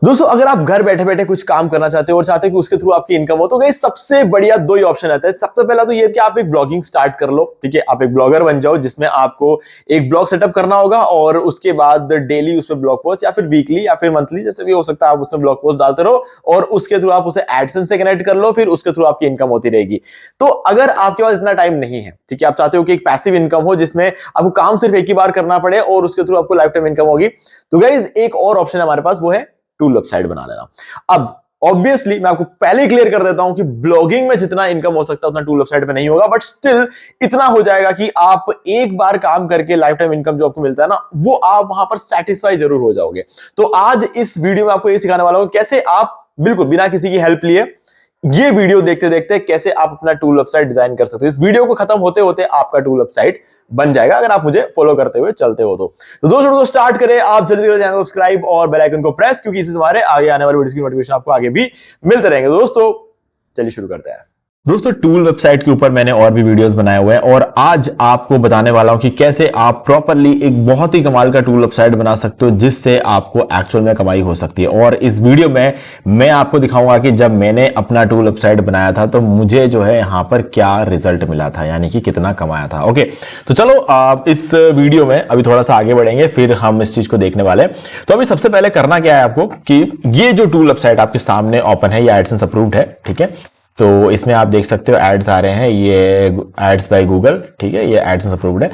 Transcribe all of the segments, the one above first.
दोस्तों अगर आप घर बैठे बैठे कुछ काम करना चाहते हो और चाहते हो कि उसके थ्रू आपकी इनकम हो तो गाइस सबसे बढ़िया दो ही ऑप्शन रहते हैं। सबसे पहला तो ये है कि आप एक ब्लॉगिंग स्टार्ट कर लो, ठीक है। आप एक ब्लॉगर बन जाओ जिसमें आपको एक ब्लॉग सेटअप करना होगा और उसके बाद डेली उस पर ब्लॉग पोस्ट या फिर वीकली या फिर मंथली जैसे भी हो सकता है आप उसमें ब्लॉग पोस्ट डालते रहो और उसके थ्रू आप उसे एडसेंस से कनेक्ट कर लो, फिर उसके थ्रू आपकी इनकम होती रहेगी। तो अगर आपके पास इतना टाइम नहीं है, ठीक है, आप चाहते हो कि एक पैसिव इनकम हो जिसमें आपको काम सिर्फ एक ही बार करना पड़े और उसके थ्रू आपको लाइफ टाइम इनकम होगी, तो गाइस एक और ऑप्शन है हमारे पास, वो है टूल वेबसाइट बना लेना। अब ऑब्वियसली मैं आपको पहले क्लियर कर देता हूं कि ब्लॉगिंग में जितना इनकम हो सकता है उतना टूल वेबसाइट में नहीं होगा, बट स्टिल इतना हो जाएगा कि आप एक बार काम करके लाइफ टाइम इनकम जो आपको मिलता है ना, वो आप वहां पर सेटिस्फाई जरूर हो जाओगे। तो आज इस वीडियो में आपको ये सिखाने वाला हूं कैसे आप बिल्कुल बिना किसी की हेल्प लिए ये वीडियो देखते देखते कैसे आप अपना टूल वेबसाइट डिजाइन कर सकते हो। इस वीडियो को खत्म होते होते आपका टूल वेबसाइट बन जाएगा अगर आप मुझे फॉलो करते हुए चलते हो तो दोस्तों को स्टार्ट करें। आप जल्दी से चैनल को सब्सक्राइब और बेल आइकन को प्रेस, क्योंकि इससे हमारे आगे आने वाले वीडियोस की नोटिफिकेशन आपको आगे भी मिलते रहेंगे। दोस्तों चलिए शुरू करते हैं। दोस्तों टूल वेबसाइट के ऊपर मैंने और भी वीडियोस बनाए हुए हैं और आज आपको बताने वाला हूं कि कैसे आप प्रॉपर्ली एक बहुत ही कमाल का टूल वेबसाइट बना सकते हो जिससे आपको एक्चुअल में कमाई हो सकती है। और इस वीडियो में मैं आपको दिखाऊंगा कि जब मैंने अपना टूल वेबसाइट बनाया था तो मुझे जो है यहां पर क्या रिजल्ट मिला था, यानी कि कितना कमाया था। ओके, तो चलो इस वीडियो में अभी थोड़ा सा आगे बढ़ेंगे, फिर हम इस चीज को देखने वाले हैं। तो अभी सबसे पहले करना क्या है आपको कि ये जो टूल वेबसाइट आपके सामने ओपन है, ये एडसेंस अप्रूव्ड है, ठीक है। तो इसमें आप देख सकते हो एड्स आ रहे हैं, ये एड्स बाय गूगल, ठीक है, ये एडसेंस अप्रूव्ड है।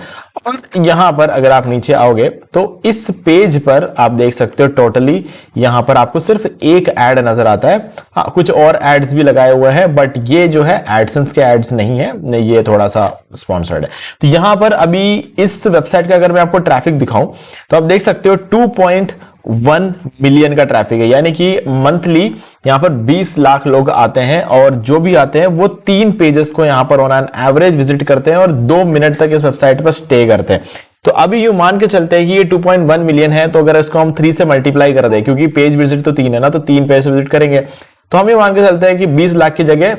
और यहां पर अगर आप नीचे आओगे तो इस पेज पर आप देख सकते हो टोटली यहां पर आपको सिर्फ एक एड नजर आता है। हाँ, कुछ और एड्स भी लगाए हुए हैं बट ये जो है एडसेंस के एड्स नहीं है, ये थोड़ा सा स्पॉन्सर्ड है। तो यहां पर अभी इस वेबसाइट का अगर मैं आपको ट्रैफिक दिखाऊं तो आप देख सकते हो 2.1 मिलियन का ट्रैफिक है, यानी कि मंथली यहां पर 20 लाख लोग आते हैं और जो भी आते हैं वो 3 पेजेस को यहां पर ऑन एन एवरेज विजिट करते हैं और 2 मिनट तक इस वेबसाइट पर स्टे करते हैं। तो अभी यू मान के चलते हैं कि ये 2.1 मिलियन है, तो अगर इसको हम 3 से मल्टीप्लाई कर दें, क्योंकि पेज विजिट तो 3 है ना, तो 3 पेज विजिट करेंगे, तो हम ये मान के चलते हैं कि 20 लाख की जगह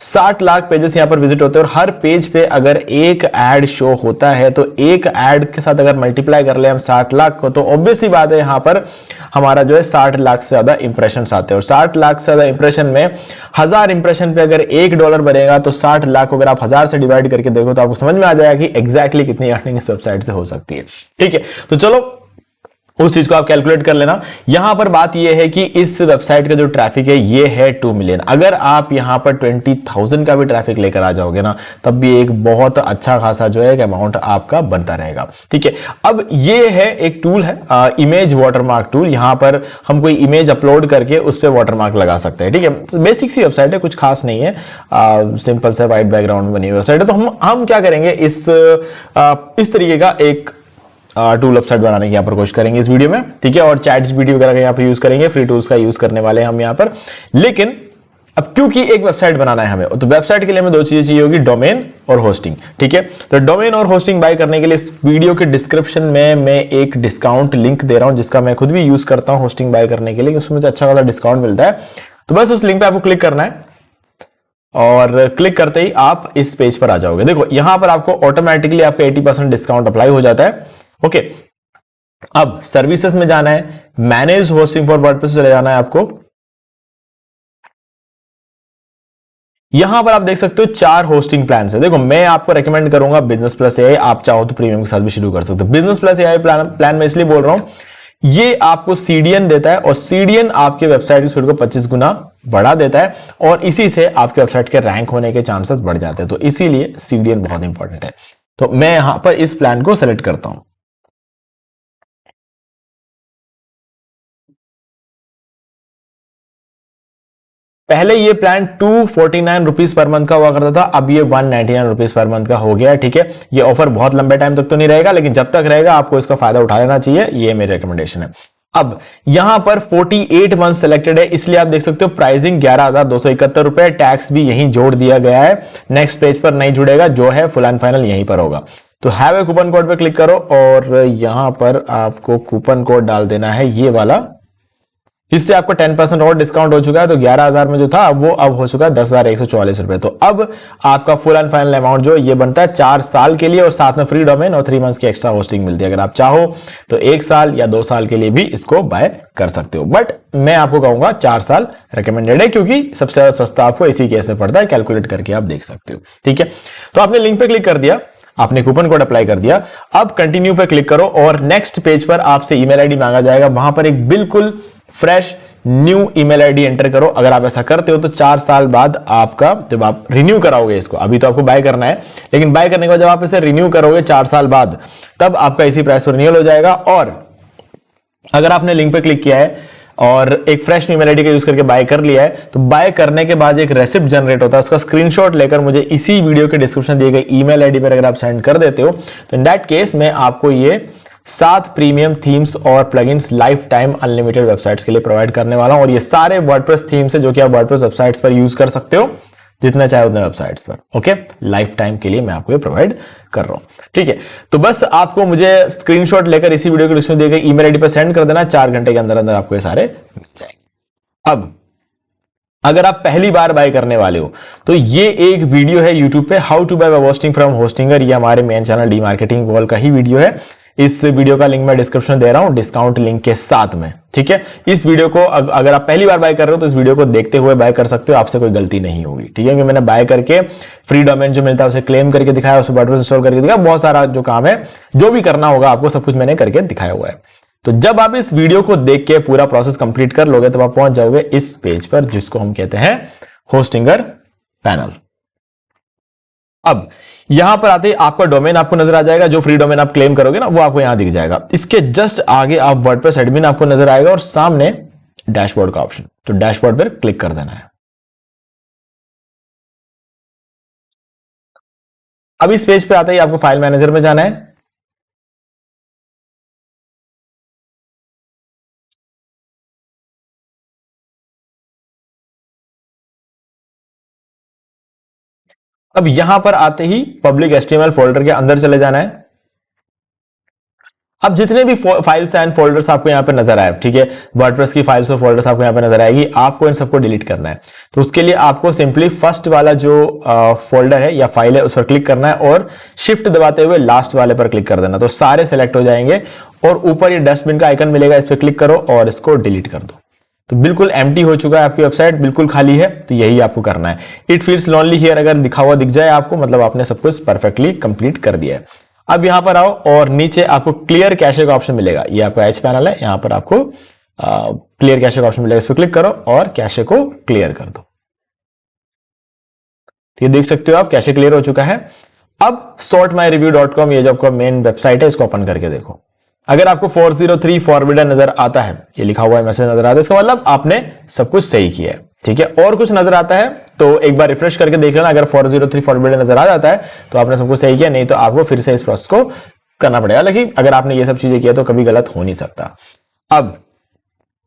60 लाख पेजेस यहां पर विजिट होते हैं। और हर पेज पे अगर एक ऐड शो होता है तो एक ऐड के साथ अगर मल्टीप्लाई कर ले हम 60 लाख को, तो ऑब्वियस सी बात है यहां पर हमारा जो है 60 लाख से ज्यादा इंप्रेशन आते हैं। और 60 लाख से ज्यादा इंप्रेशन में 1000 इंप्रेशन पे अगर $1 बनेगा तो 60 लाख को अगर आप 1000 से डिवाइड करके देखो तो आपको समझ में आ जाएगा कि एग्जैक्टली कितनी अर्निंग इस वेबसाइट से हो सकती है। ठीक है, तो चलो उस चीज को आप कैलकुलेट कर लेना। यहां पर बात यह है कि इस वेबसाइट का जो ट्रैफिक है ये है 2 मिलियन। अगर आप यहां पर 20,000 का भी ट्रैफिक लेकर आ जाओगे ना, तब भी एक बहुत अच्छा खासा जो है एक अमाउंट आपका बनता रहेगा। ठीक है, अब ये है एक टूल है इमेज वाटरमार्क टूल। यहां पर हम कोई इमेज अपलोड करके उस पर वाटरमार्क लगा सकते हैं। ठीक है, बेसिक सी वेबसाइट है, कुछ खास नहीं है, सिंपल से व्हाइट बैकग्राउंड बनी हुई वेबसाइट है। तो हम क्या करेंगे, इस तरीके का एक टूल वेबसाइट बनाने की यहाँ पर कोशिश करेंगे इस वीडियो में। ठीक है, और चैट जीपीटी वगैरह का यहाँ पर यूज करेंगे, फ्री टूल्स का यूज करने वाले हैं हम यहाँ पर। लेकिन अब क्योंकि एक वेबसाइट बनाना है हमें, तो वेबसाइट के लिए हमें 2 चीजें चाहिए होगी, डोमेन और होस्टिंग। ठीक है, तो डोमेन और होस्टिंग बाय करने के लिए इस वीडियो के डिस्क्रिप्शन में मैं एक डिस्काउंट लिंक दे रहा हूं जिसका मैं खुद भी यूज करता हूं होस्टिंग बाय करने के लिए, उसमें मुझे अच्छा वाला डिस्काउंट मिलता है। तो बस उस लिंक पे आपको क्लिक करना है और क्लिक करते ही आप इस पेज पर आ जाओगे। देखो यहां पर आपको ऑटोमेटिकली आपका 80% डिस्काउंट अप्लाई हो जाता है। ओके, अब सर्विसेज में जाना है, मैनेज होस्टिंग फॉर वर्डप्रेस चले जाना है आपको। यहां पर आप देख सकते हो 4 होस्टिंग प्लान है। देखो मैं आपको रेकमेंड करूंगा बिजनेस प्लस एआई, आप चाहो तो प्रीमियम के साथ भी शुरू कर सकते हो। बिजनेस प्लस एआई प्लान में इसलिए बोल रहा हूं, ये आपको सीडीएन देता है और सीडीएन आपके वेबसाइट की स्पीड को 25 गुना बढ़ा देता है और इसी से आपके वेबसाइट के रैंक होने के चांसेस बढ़ जाते हैं। तो इसीलिए सीडीएन बहुत इंपॉर्टेंट है। तो मैं यहां पर इस प्लान को सेलेक्ट करता हूं। पहले ये प्लान 249 रुपीज पर मंथ का हुआ करता था, अब ये 199 रुपीज पर मंथ का हो गया है। ठीक है, ये ऑफर बहुत लंबे टाइम तक तो नहीं रहेगा, लेकिन जब तक रहेगा आपको इसका फायदा उठा लेना चाहिए, ये मेरी रिकमेंडेशन है। अब यहां पर 48 मंथ सेलेक्टेड है, इसलिए आप देख सकते हो प्राइसिंग 11,271 रुपए, टैक्स भी यहीं जोड़ दिया गया है। नेक्स्ट पेज पर नहीं जुड़ेगा, जो है फुल एंड फाइनल यहीं पर होगा। तो हैव ए कूपन कोड पे क्लिक करो और यहां पर आपको कूपन कोड डाल देना है ये वाला इससे आपको 10% और डिस्काउंट हो चुका है, तो 11,000 में जो था वो अब हो चुका है 10,144 रुपए। तो अब आपका फुल एंड फाइनल अमाउंट जो ये बनता है 4 साल के लिए, और साथ में फ्री डोमेन और 3 मंथ्स की एक्स्ट्रा होस्टिंग मिलती है। अगर आप चाहो तो 1 साल या 2 साल के लिए भी इसको बाय कर सकते हो, बट मैं आपको कहूंगा 4 साल रिकमेंडेड है, क्योंकि सबसे ज्यादा सस्ता आपको इसी केस में पड़ता है। कैलकुलेट करके आप देख सकते हो, ठीक है। तो आपने लिंक पे क्लिक कर दिया, आपने कूपन कोड अप्लाई कर दिया, अब कंटिन्यू पे क्लिक करो और नेक्स्ट पेज पर आपसे ईमेल आईडी मांगा जाएगा। वहां पर एक बिल्कुल fresh new email ID enter करो। अगर आप ऐसा करते हो तो 4 साल बाद आपका, जब आप रिन्यू कराओगे इसको, अभी तो आपको बाय करना है, लेकिन बाय करने के बाद जब आप इसे रिन्यू करोगे 4 साल बाद, तब आपका इसी प्राइस पर रिन्यूअल हो जाएगा। और अगर आपने लिंक पे क्लिक किया है और एक फ्रेश ईमेल आईडी का यूज करके बाय कर लिया है, तो बाय करने के बाद एक रेसिप्ट जनरेट होता है, उसका स्क्रीनशॉट लेकर मुझे इसी वीडियो के डिस्क्रिप्शन दिए गए ईमेल आईडी पर अगर आप सेंड कर देते हो, तो इन दैट केस मैं आपको ये 7 प्रीमियम थीम्स और plugins life time unlimited websites के लिए प्रोवाइड करने वाला हूं। और ये सारे वर्डप्रेस थीम्स है जो कि आप वर्डप्रेस वेबसाइट्स पर यूज कर सकते हो, जितना चाहे उतने वेबसाइट्स पर। ओके, लाइफ टाइम के लिए मैं आपको ये प्रोवाइड कर रहा हूं, ठीक है। तो बस आपको मुझे स्क्रीनशॉट लेकर इसी वीडियो के डिस्क्रिप्शन दिए गए ईमेल आईडी पर सेंड कर देना, 4 घंटे के अंदर अंदर आपको ये सारे मिल जाएंगे। अब अगर आप पहली बार बाय करने वाले हो तो ये एक वीडियो है YouTube पे, how to buy web hosting from Hostinger. ये हमारे main channel the marketing wall का ही वीडियो है। इस वीडियो का लिंक मैं डिस्क्रिप्शन दे रहा हूं डिस्काउंट लिंक के साथ में, ठीक है। इस वीडियो को अगर आप पहली बार बाय कर रहे हो तो इस वीडियो को देखते हुए बाय कर सकते हो, आपसे कोई गलती नहीं होगी, ठीक है। क्योंकि मैंने बाय करके फ्री डोमेन जो मिलता है उसे क्लेम करके दिखाया, उसे वर्डप्रेस इंस्टॉल करके दिखाया, बहुत सारा जो काम है, जो भी करना होगा आपको, सब कुछ मैंने करके दिखाया हुआ है। तो जब आप इस वीडियो को देख के पूरा प्रोसेस कंप्लीट कर लोगे, तब आप पहुंच जाओगे इस पेज पर, जिसको हम कहते हैं होस्टिंगर पैनल। अब यहां पर आते ही आपका डोमेन आपको नजर आ जाएगा, जो फ्री डोमेन आप क्लेम करोगे ना वो आपको यहां दिख जाएगा। इसके जस्ट आगे आप वर्डप्रेस एडमिन आपको नजर आएगा और सामने डैशबोर्ड का ऑप्शन, तो डैशबोर्ड पर क्लिक कर देना है। अब इस पेज पे आते ही आपको फाइल मैनेजर में जाना है। अब यहां पर आते ही पब्लिक HTML फोल्डर के अंदर चले जाना है। अब जितने भी फाइल्स एंड फोल्डर्स आपको यहां पे नजर आए, ठीक है, वर्डप्रेस की फाइल्स और फोल्डर्स आपको यहां पे नजर आएगी, आपको इन सबको डिलीट करना है। तो उसके लिए आपको सिंपली फर्स्ट वाला जो फोल्डर है या फाइल है उस पर क्लिक करना है और शिफ्ट दबाते हुए लास्ट वाले पर क्लिक कर देना, तो सारे सेलेक्ट हो जाएंगे। और ऊपर ये डस्टबिन का आइकन मिलेगा, इस पर क्लिक करो और इसको डिलीट कर दो। तो बिल्कुल एम्प्टी हो चुका है, आपकी वेबसाइट बिल्कुल खाली है। तो यही आपको करना है। इट फील्स लोनली हियर अगर लिखा हुआ दिख जाए आपको, मतलब आपने सब कुछ परफेक्टली कंप्लीट कर दिया है। अब यहां पर आओ और नीचे आपको क्लियर कैशे का ऑप्शन मिलेगा। ये आपका एच पैनल है, यहां पर आपको क्लियर कैशे का ऑप्शन मिलेगा, इस पर क्लिक करो और कैशे को क्लियर कर दो। तो ये देख सकते हो आप, कैशे क्लियर हो चुका है। अब sortmyreview.com ये जो आपका मेन वेबसाइट है, इसको ओपन करके देखो। अगर आपको 403 फॉरबिडन नजर आता है, ये लिखा हुआ मैसेज नजर आता है, इसका मतलब आपने सब कुछ सही किया है, ठीक है। और कुछ नजर आता है तो एक बार रिफ्रेश करके देख लेना। अगर 403 फॉरबिडन नजर आ जाता है तो आपने सब कुछ सही किया, नहीं तो आपको फिर से इस प्रोसेस को करना पड़ेगा। लेकिन अगर आपने ये सब चीजें किया तो कभी गलत हो नहीं सकता। अब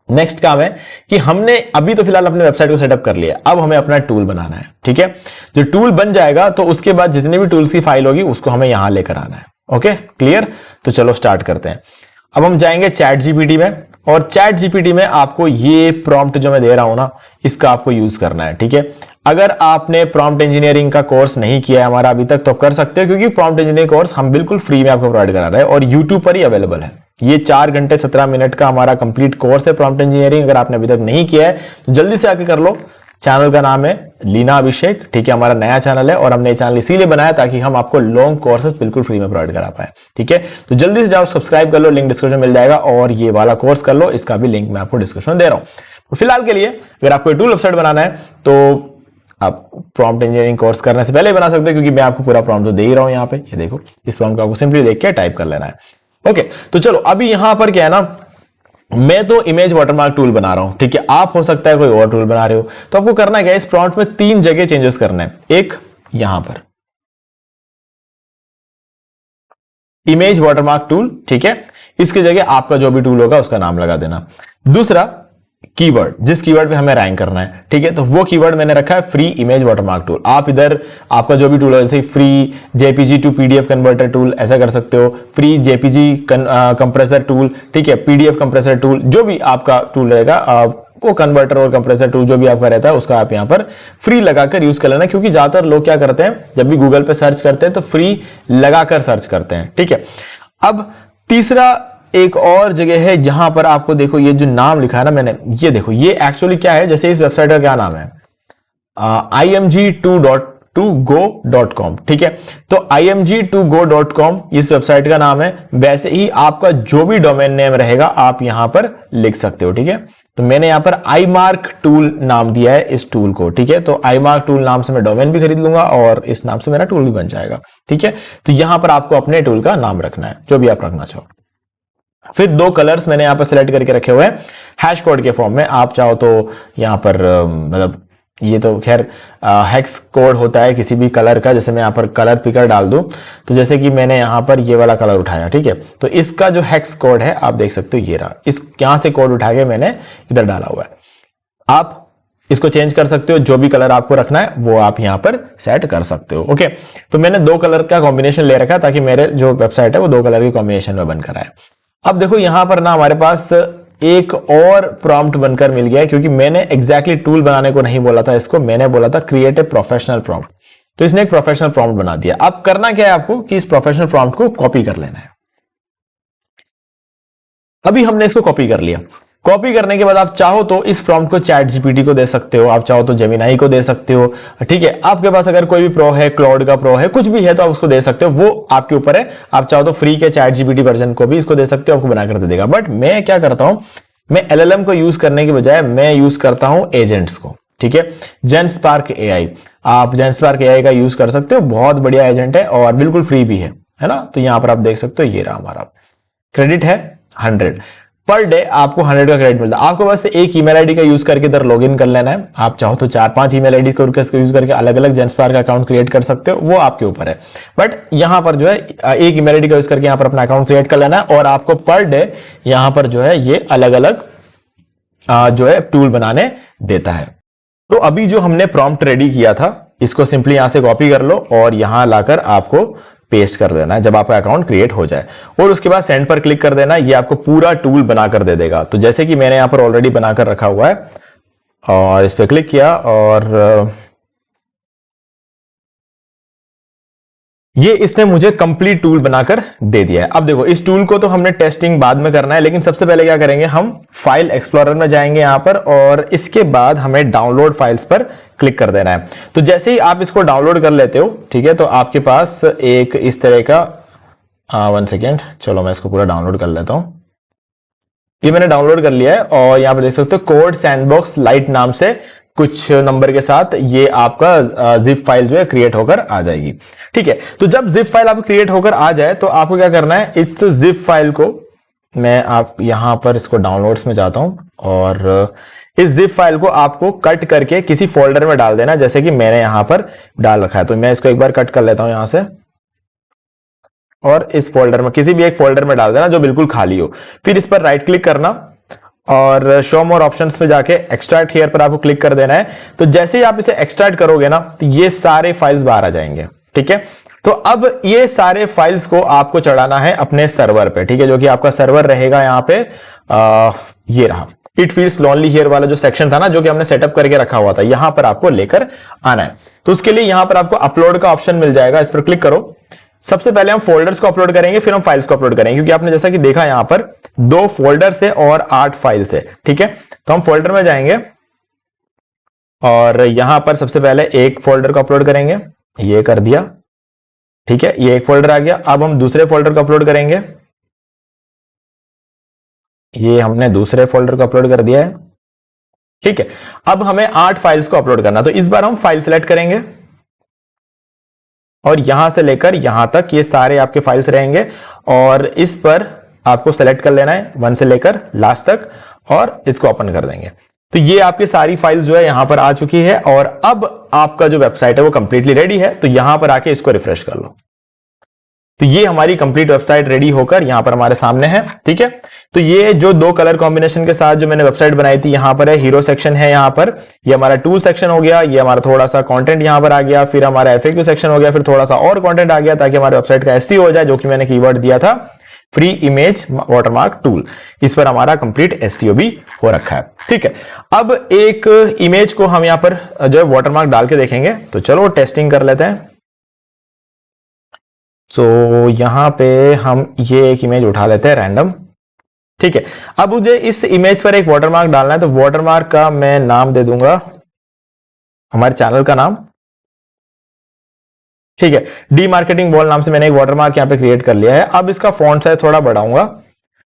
नेक्स्ट काम है कि हमने अभी तो फिलहाल अपने वेबसाइट को सेटअप कर लिया, अब हमें अपना टूल बनाना है, ठीक है। जो टूल बन जाएगा तो उसके बाद जितने भी टूल्स की फाइल होगी उसको हमें यहां लेकर आना है। Okay, clear. तो चलो स्टार्ट करते हैं। अब हम जाएंगे चैट जीपीटी में, और चैट जीपीटी में आपको ये प्रॉम्प्ट जो मैं दे रहा हूं ना, इसका आपको यूज करना है, ठीक है। अगर आपने प्रॉम्प्ट इंजीनियरिंग का कोर्स नहीं किया है हमारा अभी तक, तो आप कर सकते हो, क्योंकि प्रॉम्प्ट इंजीनियरिंग कोर्स हम बिल्कुल फ्री में आपको प्रोवाइड करा रहे हैं और यूट्यूब पर ही अवेलेबल है। ये 4 घंटे 17 मिनट का हमारा कंप्लीट कोर्स है प्रॉम्प्ट इंजीनियरिंग। अगर आपने अभी तक नहीं किया है तो जल्दी से आके कर लो। चैनल का नाम है लीना अभिषेक, ठीक है, हमारा नया चैनल है और हमने ये चैनल इसीलिए बनाया ताकि हम आपको लॉन्ग कोर्सेज बिल्कुल फ्री में प्रोवाइड करा पाए, ठीक है। तो जल्दी से जाओ, सब्सक्राइब कर लो, लिंक डिस्क्रिप्शन मिल जाएगा, और ये वाला कोर्स कर लो, इसका भी लिंक मैं आपको डिस्क्रिप्शन दे रहा हूं। तो फिलहाल के लिए अगर आपको टूल वेबसाइट बनाना है तो आप प्रॉम्प्ट इंजीनियरिंग कोर्स करने से पहले बना सकते हो, क्योंकि मैं आपको पूरा प्रॉम्प्ट तो दे ही रहा हूं यहाँ पे। ये देखो, इस प्रॉम्प्ट को आपको सिंपली देख के टाइप कर लेना है। ओके, तो चलो अभी यहां पर क्या है ना, मैं तो इमेज वाटरमार्क टूल बना रहा हूं, ठीक है। आप हो सकता है कोई और टूल बना रहे हो। तो आपको करना क्या है, इस प्रॉम्प्ट में 3 जगह चेंजेस करना है। एक यहां पर इमेज वाटरमार्क टूल, ठीक है, इसकी जगह आपका जो भी टूल होगा उसका नाम लगा देना। दूसरा कीवर्ड, जिस कीवर्ड पे हमें रैंक करना है, ठीक है। तो वो कीवर्ड मैंने रखा है फ्री इमेज वाटरमार्क टूल। आप इधर आपका जो भी टूल है, जैसे free JPG to PDF converter tool, ऐसा कर सकते हो, फ्री जेपीजी कंप्रेसर टूल, ठीक है, पीडीएफ कंप्रेसर टूल, जो भी आपका टूल रहेगा, वो कन्वर्टर और कंप्रेसर टूल जो भी आपका रहता है उसका आप यहाँ पर फ्री लगाकर यूज कर लेना, क्योंकि ज्यादातर लोग क्या करते हैं, जब भी गूगल पे सर्च करते हैं तो फ्री लगाकर सर्च करते हैं, ठीक है। अब तीसरा एक और जगह है जहां पर आपको देखो ये जो नाम लिखा है ना मैंने, ये देखो ये एक्चुअली क्या है, जैसे इस वेबसाइट का क्या नाम है, img2go.com, ठीक है। तो img2go.com इस वेबसाइट का नाम है। वैसे ही आपका जो भी डोमेन नेम रहेगा आप यहां पर लिख सकते हो, ठीक है। तो मैंने यहां पर imark टूल नाम दिया है इस टूल को, ठीक है। तो imark टूल नाम से मैं डोमेन भी खरीद लूंगा और इस नाम से मेरा टूल भी बन जाएगा, ठीक है। तो यहां पर आपको अपने टूल का नाम रखना है, जो भी आप रखना चाहो। फिर दो कलर्स मैंने यहां पर सिलेक्ट करके रखे हुए हैं हैश कोड के फॉर्म में। आप चाहो तो यहां पर मतलब ये तो खैर हेक्स कोड होता है किसी भी कलर का, जैसे मैं यहां पर कलर पिकर डाल दूं, तो जैसे कि मैंने यहां पर ये वाला कलर उठाया, ठीक है। तो इसका जो हेक्स कोड है आप देख सकते हो, ये रहा, इस यहां से कोड उठा के मैंने इधर डाला हुआ है। आप इसको चेंज कर सकते हो, जो भी कलर आपको रखना है वो आप यहां पर सेट कर सकते हो, ओके। तो मैंने दो कलर का कॉम्बिनेशन ले रखा है ताकि मेरे जो वेबसाइट है वो दो कलर के कॉम्बिनेशन में बनकर आए। अब देखो यहां पर ना हमारे पास एक और प्रॉम्प्ट बनकर मिल गया है, क्योंकि मैंने एग्जैक्टली टूल बनाने को नहीं बोला था इसको, मैंने बोला था क्रिएट ए प्रोफेशनल प्रॉम्प्ट। तो इसने एक प्रोफेशनल प्रॉम्प्ट बना दिया। अब करना क्या है आपको कि इस प्रोफेशनल प्रॉम्प्ट को कॉपी कर लेना है। अभी हमने इसको कॉपी कर लिया। कॉपी करने के बाद आप चाहो तो इस प्रॉम्प्ट को चैट जीपीटी को दे सकते हो, आप चाहो तो जेमिनाई को दे सकते हो, ठीक है। आपके पास अगर कोई भी प्रो है, क्लाउड का प्रो है, कुछ भी है तो आप उसको दे सकते हो, वो आपके ऊपर है। आप चाहो तो फ्री के चैट जीपीटी वर्जन को भी इसको दे सकते हो, आपको बनाकर दे देगा। बट मैं क्या करता हूं, मैं एलएलएम को यूज करने की बजाय मैं यूज करता हूं एजेंट्स को, ठीक है। जेनस्पार्क एआई, आप जेनस्पार्क एआई का यूज कर सकते हो, बहुत बढ़िया एजेंट है और बिल्कुल फ्री भी है ना। तो यहां पर आप देख सकते हो, ये रहा हमारा क्रेडिट है 100 पर डे, आपको 100 का क्रेडिट मिलता है। आपको बस एक ईमेल आईडी का यूज करके इधर लॉगिन कर लेना है। आप चाहो तो 4-5 ईमेल आईडी को यूज करके अलग अलग जेनस्पार्क अकाउंट क्रिएट कर सकते हो, वो आपके ऊपर है। बट यहां पर जो है एक ईमेल आईडी का यूज करके यहां पर अपना अकाउंट क्रिएट कर लेना है और आपको पर डे यहां पर जो है ये अलग अलग जो है टूल बनाने देता है। तो अभी जो हमने प्रॉम्प्ट रेडी किया था इसको सिंपली यहां से कॉपी कर लो और यहां लाकर आपको पेस्ट कर देना है जब आपका अकाउंट क्रिएट हो जाए, और उसके बाद सेंड पर क्लिक कर देना। ये आपको पूरा टूल बनाकर दे देगा। तो जैसे कि मैंने यहां पर ऑलरेडी बनाकर रखा हुआ है और इस पर क्लिक किया और ये इसने मुझे कंप्लीट टूल बनाकर दे दिया है। अब देखो इस टूल को तो हमने टेस्टिंग बाद में करना है, लेकिन सबसे पहले क्या करेंगे, हम फाइल एक्सप्लोरर में जाएंगे यहां पर और इसके बाद हमें डाउनलोड फाइल्स पर क्लिक कर देना है। तो जैसे ही आप इसको डाउनलोड कर लेते हो, ठीक है, तो आपके पास एक इस तरह का 1 सेकेंड, चलो मैं इसको पूरा डाउनलोड कर लेता हूं। ये मैंने डाउनलोड कर लिया है और यहां पर देख सकते हो कोड सैंडबॉक्स लाइट नाम से कुछ नंबर के साथ ये आपका जिप फाइल जो है क्रिएट होकर आ जाएगी, ठीक है। तो जब जिप फाइल आप क्रिएट होकर आ जाए तो आपको क्या करना है, इस जिप फाइल को मैं आप यहां पर इसको डाउनलोड्स में जाता हूं और इस जिप फाइल को आपको कट करके किसी फोल्डर में डाल देना, जैसे कि मैंने यहां पर डाल रखा है। तो मैं इसको एक बार कट कर लेता हूं यहां से और इस फोल्डर में किसी भी एक फोल्डर में डाल देना जो बिल्कुल खाली हो। फिर इस पर राइट क्लिक करना और शो मोर ऑप्शंस पे जाके एक्सट्रैक्ट हियर पर आपको क्लिक कर देना है। तो जैसे ही आप इसे एक्सट्रैक्ट करोगे ना तो ये सारे फाइल्स बाहर आ जाएंगे, ठीक है। तो अब ये सारे फाइल्स को आपको चढ़ाना है अपने सर्वर पे, ठीक है, जो कि आपका सर्वर रहेगा यहाँ पे ये रहा इट फील्स लोनली हियर वाला जो सेक्शन था ना, जो कि हमने सेटअप करके रखा हुआ था, यहां पर आपको लेकर आना है। तो उसके लिए यहां पर आपको अपलोड का ऑप्शन मिल जाएगा, इस पर क्लिक करो। सबसे पहले हम फोल्डर्स को अपलोड करेंगे, फिर हम फाइल्स को अपलोड करेंगे, क्योंकि आपने जैसा कि देखा यहां पर 2 फोल्डर्स है और 8 फाइल्स है, ठीक है। तो हम फोल्डर में जाएंगे और यहां पर सबसे पहले एक फोल्डर को अपलोड करेंगे, ये कर दिया, ठीक है, ये एक फोल्डर आ गया। अब हम दूसरे फोल्डर को अपलोड करेंगे, ये हमने दूसरे फोल्डर को अपलोड कर दिया है, ठीक है। अब हमें 8 फाइल्स को अपलोड करना, तो इस बार हम फाइल सिलेक्ट करेंगे और यहां से लेकर यहां तक ये सारे आपके फाइल्स रहेंगे और इस पर आपको सेलेक्ट कर लेना है 1 से लेकर लास्ट तक और इसको ओपन कर देंगे। तो ये आपकी सारी फाइल्स जो है यहां पर आ चुकी है और अब आपका जो वेबसाइट है वो कंप्लीटली रेडी है। तो यहां पर आके इसको रिफ्रेश कर लो। तो ये हमारी कंप्लीट वेबसाइट रेडी होकर यहां पर हमारे सामने है। ठीक है, तो ये जो दो कलर कॉम्बिनेशन के साथ जो मैंने वेबसाइट बनाई थी, यहां पर है हीरो सेक्शन है, यहां पर ये हमारा टूल सेक्शन हो गया, ये हमारा थोड़ा सा कंटेंट यहां पर आ गया, फिर हमारा एफएक्यू सेक्शन हो गया, फिर थोड़ा सा और कंटेंट आ गया ताकि हमारी वेबसाइट का एसईओ हो जाए, जो कि मैंने कीवर्ड दिया था फ्री इमेज वाटरमार्क टूल। इस पर हमारा कंप्लीट एसईओ भी हो रखा है। ठीक है, अब एक इमेज को हम यहां पर जो है वाटरमार्क डाल के देखेंगे। तो चलो टेस्टिंग कर लेते हैं। सो यहां पे हम ये एक इमेज उठा लेते हैं रैंडम। ठीक है, अब मुझे इस इमेज पर एक वाटरमार्क डालना है, तो वाटरमार्क का मैं नाम दे दूंगा हमारे चैनल का नाम। ठीक है, डी मार्केटिंग बॉल नाम से मैंने एक वाटरमार्क यहां पे क्रिएट कर लिया है। अब इसका फॉन्ट साइज थोड़ा बढ़ाऊंगा,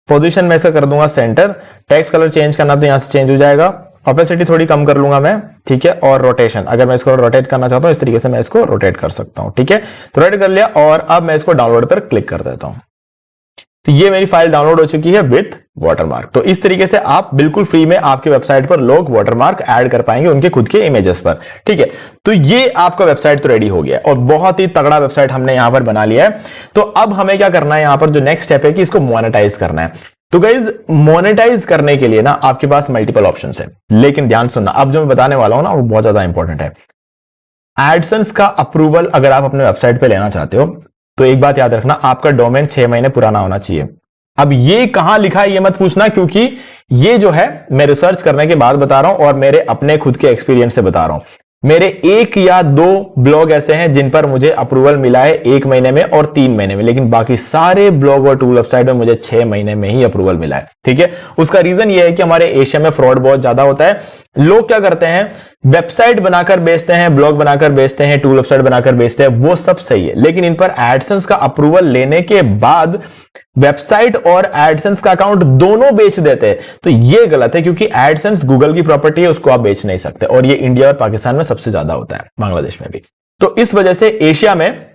पोजीशन में इसका कर दूंगा सेंटर, टेक्स्ट कलर चेंज करना तो यहां से चेंज हो जाएगा, ऑपेसिटी थोड़ी कम कर लूंगा मैं। ठीक है, और रोटेशन अगर मैं इसको रोटेट करना चाहता हूं इस तरीके से मैं इसको रोटेट कर सकता हूं। ठीक है, तो रोटेट कर लिया और अब मैं इसको डाउनलोड पर क्लिक कर देता हूं। तो ये मेरी फाइल डाउनलोड हो चुकी है विद वाटरमार्क। तो इस तरीके से आप बिल्कुल फ्री में आपके वेबसाइट पर लोग वाटरमार्क ऐड कर पाएंगे उनके खुद के इमेजेस पर। ठीक है, तो ये आपका वेबसाइट तो रेडी हो गया और बहुत ही तगड़ा वेबसाइट हमने यहां पर बना लिया है। तो अब हमें क्या करना है, यहां पर जो नेक्स्ट स्टेप है कि इसको मोनेटाइज करना है। तो गाइज मोनेटाइज करने के लिए ना आपके पास मल्टीपल ऑप्शंस है, लेकिन ध्यान सुनना, अब जो मैं बताने वाला हूं ना वो बहुत ज्यादा इंपॉर्टेंट है। एडसेंस का अप्रूवल अगर आप अपने वेबसाइट पे लेना चाहते हो तो एक बात याद रखना, आपका डोमेन 6 महीने पुराना होना चाहिए। अब ये कहां लिखा है ये मत पूछना, क्योंकि ये जो है मैं रिसर्च करने के बाद बता रहा हूं और मेरे अपने खुद के एक्सपीरियंस से बता रहा हूं। मेरे 1 या 2 ब्लॉग ऐसे हैं जिन पर मुझे अप्रूवल मिला है 1 महीने में और 3 महीने में, लेकिन बाकी सारे ब्लॉग और टूल वेबसाइट में मुझे 6 महीने में ही अप्रूवल मिला है। ठीक है, उसका रीजन ये है कि हमारे एशिया में फ्रॉड बहुत ज्यादा होता है। लोग क्या करते हैं, वेबसाइट बनाकर बेचते हैं, ब्लॉग बनाकर बेचते हैं, टूल वेबसाइट बनाकर बेचते हैं, वो सब सही है, लेकिन इन पर एडसेंस का अप्रूवल लेने के बाद वेबसाइट और एडसेंस का अकाउंट दोनों बेच देते हैं। तो ये गलत है, क्योंकि एडसेंस गूगल की प्रॉपर्टी है, उसको आप बेच नहीं सकते, और ये इंडिया और पाकिस्तान में सबसे ज्यादा होता है, बांग्लादेश में भी। तो इस वजह से एशिया में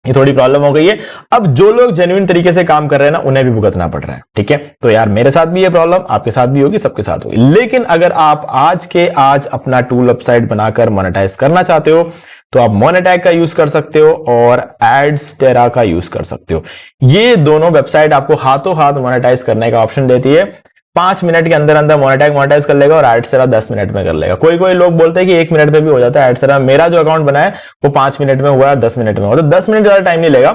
ये थोड़ी प्रॉब्लम हो गई है। अब जो लोग जेन्युइन तरीके से काम कर रहे हैं ना, उन्हें भी भुगतना पड़ रहा है। ठीक है, तो यार मेरे साथ भी ये प्रॉब्लम, आपके साथ भी होगी, सबके साथ होगी। लेकिन अगर आप आज के आज अपना टूल वेबसाइट बनाकर मोनेटाइज करना चाहते हो तो आप मोनेटैग का यूज कर सकते हो और एड्सटेरा का यूज कर सकते हो। ये दोनों वेबसाइट आपको हाथों हाथ मोनेटाइज करने का ऑप्शन देती है। 5 मिनट के अंदर अंदर मोनेटाइज कर लेगा और एड्सटेरा 10 मिनट में कर लेगा। कोई कोई लोग बोलते हैं कि 1 मिनट में भी हो जाता है एड्सटेरा। मेरा जो अकाउंट बना है वो 5 मिनट में हुआ, 10 मिनट में हुआ, तो 10 मिनट ज्यादा टाइम नहीं लेगा।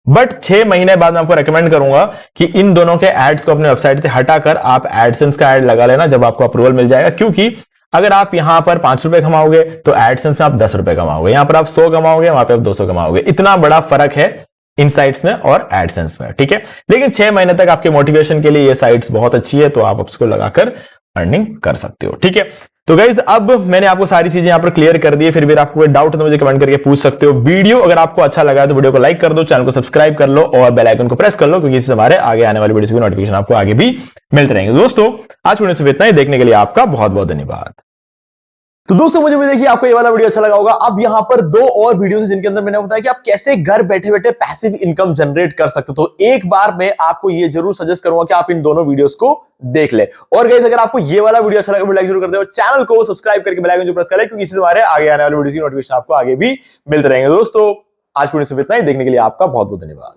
बट 6 महीने बाद मैं आपको रेकमेंड करूंगा कि इन दोनों के एड्स को अपने वेबसाइट से हटाकर आप एडसेंस का एड लगा लेना जब आपको अप्रूवल मिल जाएगा। क्योंकि अगर आप यहां पर 5 रुपए कमाओगे तो एडसेंस में आप 10 रुपए कमाओगे, यहां पर आप 100 कमाओगे, वहां पे आप 200 कमाओगे। इतना बड़ा फर्क है इन साइट्स में और एडसेंस में। ठीक है, लेकिन 6 महीने तक आपके मोटिवेशन के लिए ये साइट्स बहुत अच्छी है, तो आप उसको लगाकर अर्निंग कर सकते हो। ठीक है, तो गाइज अब मैंने आपको सारी चीजें यहां पर क्लियर कर दी है। फिर भी आपको कोई डाउट है तो मुझे कमेंट करके पूछ सकते हो। वीडियो अगर आपको अच्छा लगा है तो वीडियो को लाइक कर दो, चैनल को सब्सक्राइब कर लो और बेल आइकन को प्रेस कर लो, क्योंकि इससे हमारे आगे आने वाली वीडियोस की नोटिफिकेशन आपको आगे भी मिलते रहेंगे। दोस्तों आज वीडियो से इतना ही, देखने के लिए आपका बहुत बहुत धन्यवाद। तो दोस्तों मुझे भी देखिए आपको ये वाला वीडियो अच्छा लगा होगा। अब यहाँ पर 2 और वीडियोस हैं जिनके अंदर मैंने बताया कि आप कैसे घर बैठे बैठे पैसिव इनकम जनरेट कर सकते हो। तो एक बार मैं आपको ये जरूर सजेस्ट करूंगा कि आप इन दोनों वीडियोस को देख ले। और गाइस अगर आपको ये वाला वीडियो अच्छा लगा लाइक जरूर कर दो, चैनल को सब्सक्राइब करके बेल आइकन जो प्रेस कर ले, क्योंकि इससे हमारे आगे आने वाले वीडियो की नोटिफिकेशन आपको आगे भी मिलते रहेंगे। दोस्तों आज वीडियो से इतना ही, देखने के लिए आपका बहुत बहुत धन्यवाद।